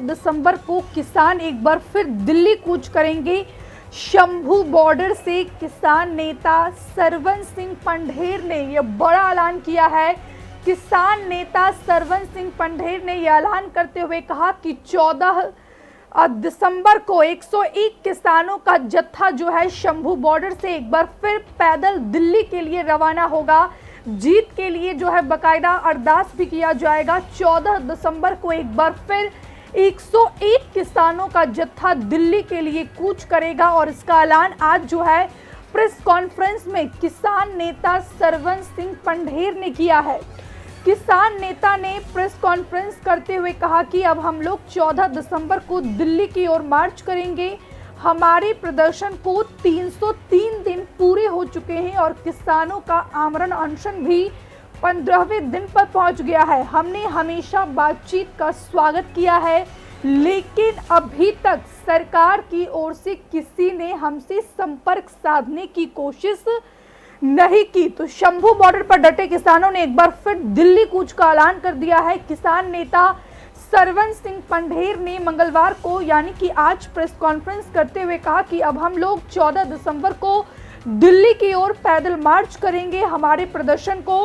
दिसंबर को किसान एक बार फिर दिल्ली कूच करेंगे। शंभू बॉर्डर से किसान नेता सरवन सिंह पंढेर ने यह बड़ा ऐलान किया है। किसान नेता सरवन सिंह पंढेर ने यह ऐलान करते हुए कहा कि 14 दिसंबर को 101 किसानों का जत्था जो है शंभू बॉर्डर से एक बार फिर पैदल दिल्ली के लिए रवाना होगा। जीत के लिए जो है बाकायदा अरदास भी किया जाएगा। 14 दिसंबर को एक बार फिर 101 किसानों का जत्था दिल्ली के लिए कूच करेगा और इसका ऐलान आज जो है प्रेस कॉन्फ्रेंस में किसान नेता सरवन सिंह पंढेर ने किया है। किसान नेता ने प्रेस कॉन्फ्रेंस करते हुए कहा कि अब हम लोग 14 दिसंबर को दिल्ली की ओर मार्च करेंगे। हमारे प्रदर्शन को 303 दिन पूरे हो चुके हैं और किसानों का आमरण अनशन भी 15वें दिन पर पहुंच गया है। हमने हमेशा बातचीत का स्वागत किया है, लेकिन अभी तक सरकार की ओर से किसी ने हमसे संपर्क साधने की कोशिश नहीं की। तो शंभू बॉर्डर पर डटे किसानों ने एक बार फिर दिल्ली कूच का ऐलान कर दिया है। किसान नेता सरवन सिंह पंढेर ने मंगलवार को यानी कि आज प्रेस कॉन्फ्रेंस करते हुए कहा कि अब हम लोग 14 दिसंबर को दिल्ली की ओर पैदल मार्च करेंगे। हमारे प्रदर्शन को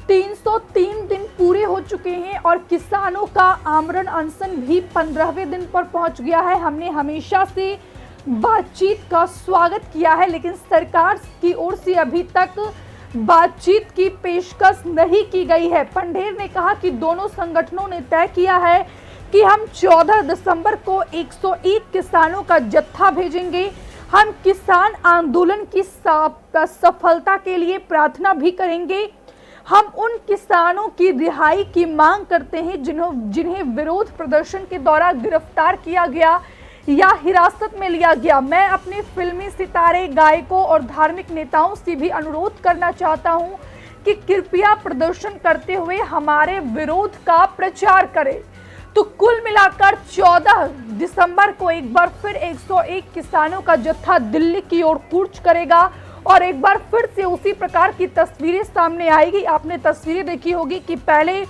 303 दिन पूरे हो चुके हैं और किसानों का आमरण अनशन भी 15वें दिन पर पहुंच गया है। हमने हमेशा से बातचीत का स्वागत किया है, लेकिन सरकार की ओर से अभी तक बातचीत की पेशकश नहीं की गई है। पंढेर ने कहा कि दोनों संगठनों ने तय किया है कि हम 14 दिसंबर को 101 किसानों का जत्था भेजेंगे। हम किसान आंदोलन की सफलता के लिए प्रार्थना भी करेंगे। हम उन किसानों की रिहाई की मांग करते हैं जिन्हें विरोध प्रदर्शन के दौरान गिरफ्तार किया गया या हिरासत में लिया गया। मैं अपने फिल्मी सितारे, गायकों और धार्मिक नेताओं से भी अनुरोध करना चाहता हूं कि कृपया प्रदर्शन करते हुए हमारे विरोध का प्रचार करें। तो कुल मिलाकर 14 दिसंबर को एक बार फिर 101 किसानों का जत्था दिल्ली की ओर कूच करेगा और एक बार फिर से उसी प्रकार की तस्वीरें सामने आएगी। आपने तस्वीरें देखी होगी कि पहले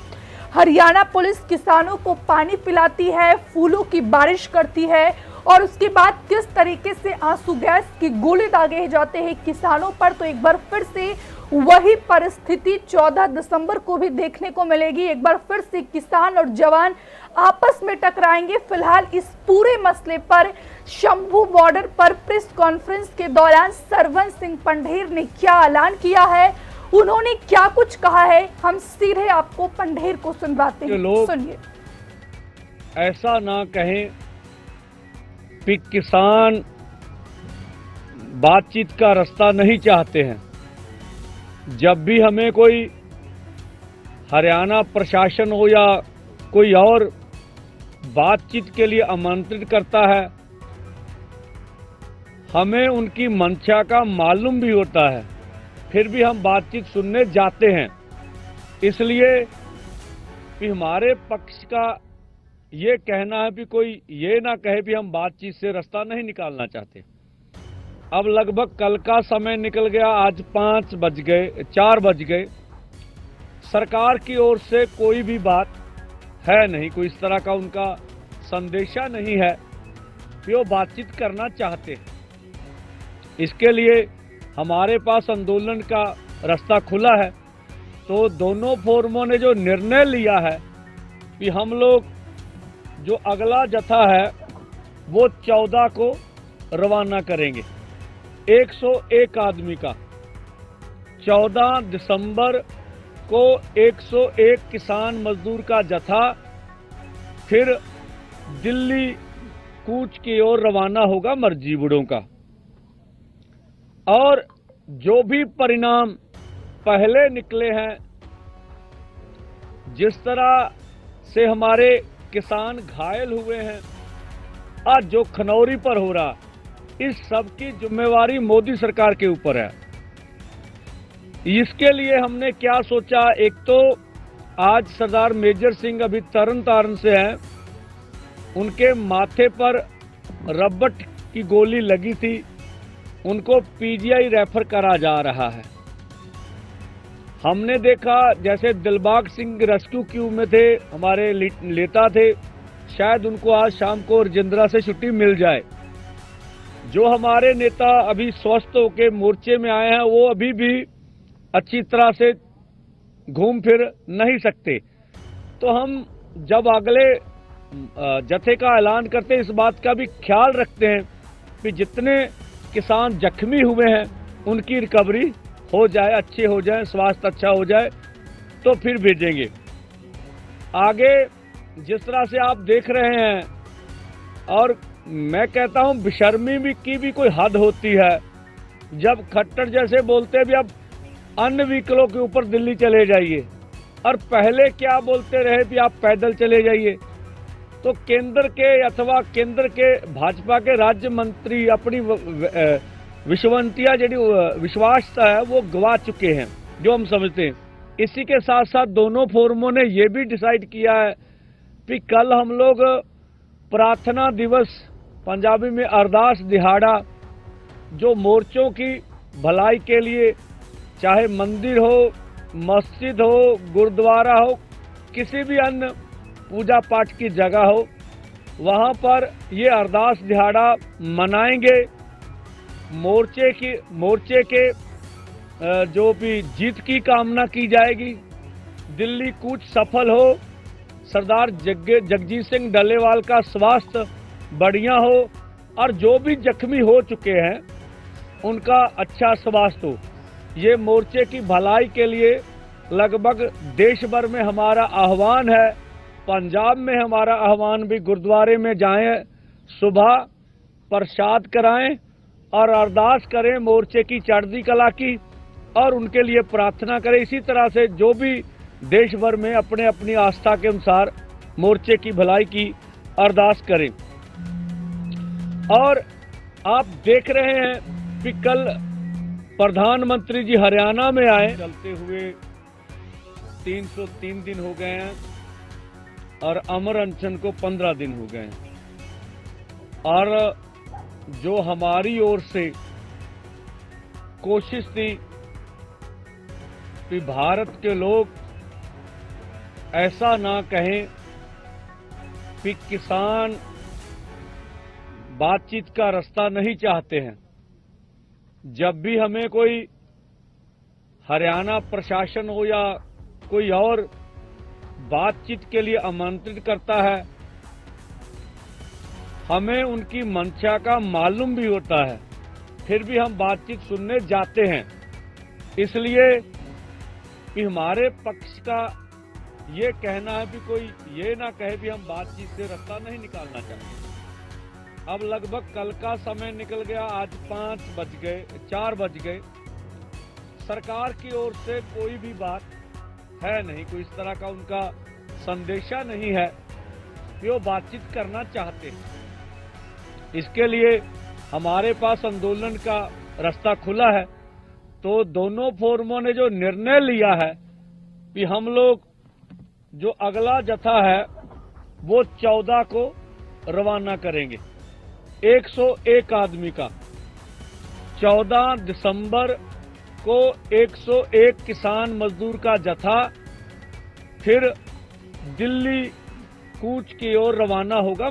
हरियाणा पुलिस किसानों को पानी पिलाती है, फूलों की बारिश करती है और उसके बाद किस तरीके से आंसू गैस की गोले दागे जाते हैं किसानों पर। तो एक बार फिर से वही परिस्थिति 14 दिसंबर को भी देखने को मिलेगी। एक बार फिर से किसान और जवान आपस में टकराएंगे। फिलहाल इस पूरे मसले पर शंभू बॉर्डर पर प्रेस कॉन्फ्रेंस के दौरान सरवन सिंह पंढेर ने क्या ऐलान किया है, उन्होंने क्या कुछ कहा है, हम सीधे आपको पंढेर को सुनवाते हैं। सुनिए। ऐसा ना कहें कि किसान बातचीत का रास्ता नहीं चाहते हैं। जब भी हमें कोई हरियाणा प्रशासन हो या कोई और बातचीत के लिए आमंत्रित करता है, हमें उनकी मंशा का मालूम भी होता है, फिर भी हम बातचीत सुनने जाते हैं। इसलिए कि हमारे पक्ष का ये कहना है कि कोई ये ना कहे कि हम बातचीत से रास्ता नहीं निकालना चाहते। अब लगभग कल का समय निकल गया, आज 5 बज गए, 4 बज गए। सरकार की ओर से कोई भी बात है नहीं, कोई इस तरह का उनका संदेशा नहीं है कि वो बातचीत करना चाहते। इसके लिए हमारे पास आंदोलन का रास्ता खुला है। तो दोनों फोरमों ने जो निर्णय लिया है कि हम लोग जो अगला जत्था है वो 14 को रवाना करेंगे, 101 आदमी का। 14 दिसंबर को 101 किसान मजदूर का जत्था फिर दिल्ली कूच की ओर रवाना होगा मर्जी बुढ़ों का। और जो भी परिणाम पहले निकले हैं, जिस तरह से हमारे किसान घायल हुए हैं, आज जो खनौरी पर हो रहा, इस सब की जिम्मेवारी मोदी सरकार के ऊपर है। इसके लिए हमने क्या सोचा, एक तो आज सरदार मेजर सिंह अभी तरन तारण से हैं, उनके माथे पर रबड़ की गोली लगी थी, उनको पीजीआई रेफर करा जा रहा है। हमने देखा जैसे दिलबाग सिंह रेस्क्यू क्यू में थे, हमारे नेता थे, शायद उनको आज शाम को राजेंद्रा से छुट्टी मिल जाए। जो हमारे नेता अभी स्वस्थ होके मोर्चे में आए हैं वो अभी भी अच्छी तरह से घूम फिर नहीं सकते। तो हम जब अगले जत्थे का ऐलान करते हैं इस बात का भी ख्याल रखते हैं कि जितने किसान जख्मी हुए हैं उनकी रिकवरी हो जाए, अच्छे हो जाए, स्वास्थ्य अच्छा हो जाए तो फिर भेजेंगे। आगे जिस तरह से आप देख रहे हैं, और मैं कहता हूं बेशर्मी की भी कोई हद होती है। जब खट्टर जैसे बोलते हैं भी अब अन्य व्हीकलों के ऊपर दिल्ली चले जाइए, और पहले क्या बोलते रहे भी आप पैदल चले जाइए। तो केंद्र के अथवा केंद्र के भाजपा के राज्य मंत्री अपनी विश्वसनीयता जी विश्वासता है वो गवा चुके हैं, जो हम समझते हैं। इसी के साथ साथ दोनों फोरमों ने ये भी डिसाइड किया है कि कल हम लोग प्रार्थना दिवस, पंजाबी में अरदास दिहाड़ा, जो मोर्चों की भलाई के लिए चाहे मंदिर हो, मस्जिद हो, गुरुद्वारा हो, किसी भी अन्य पूजा पाठ की जगह हो, वहां पर ये अरदास दिहाड़ा मनाएंगे। मोर्चे के जो भी जीत की कामना की जाएगी। दिल्ली कूच सफल हो, सरदार जगजीत सिंह डल्लेवाल का स्वास्थ्य बढ़िया हो, और जो भी जख्मी हो चुके हैं उनका अच्छा स्वास्थ्य हो। ये मोर्चे की भलाई के लिए लगभग देश भर में हमारा आह्वान है। पंजाब में हमारा आह्वान भी, गुरुद्वारे में जाएं, सुबह प्रसाद कराएं और अरदास करें मोर्चे की चढ़ती कला की, और उनके लिए प्रार्थना करें। इसी तरह से जो भी देश भर में अपने अपनी आस्था के अनुसार मोर्चे की भलाई की अरदास करें। और आप देख रहे हैं कि कल प्रधानमंत्री जी हरियाणा में आए, चलते हुए 303 दिन हो गए हैं और अमर अनशन को 15 दिन हो गए हैं। और जो हमारी ओर से कोशिश थी कि भारत के लोग ऐसा ना कहें कि किसान बातचीत का रास्ता नहीं चाहते हैं। जब भी हमें कोई हरियाणा प्रशासन हो या कोई और बातचीत के लिए आमंत्रित करता है, हमें उनकी मंशा का मालूम भी होता है, फिर भी हम बातचीत सुनने जाते हैं। इसलिए कि हमारे पक्ष का ये कहना है कि कोई ये ना कहे कि हम बातचीत से रास्ता नहीं निकालना चाहते। अब लगभग कल का समय निकल गया, आज 5 बज गए, 4 बज गए। सरकार की ओर से कोई भी बात है नहीं, कोई इस तरह का उनका संदेशा नहीं है कि वो बातचीत करना चाहते हैं। इसके लिए हमारे पास आंदोलन का रास्ता खुला है। तो दोनों फोरमों ने जो निर्णय लिया है कि हम लोग जो अगला जत्था है वो 14 को रवाना करेंगे, 101 आदमी का। 14 दिसंबर को 101 किसान मजदूर का जत्था फिर दिल्ली कूच की ओर रवाना होगा।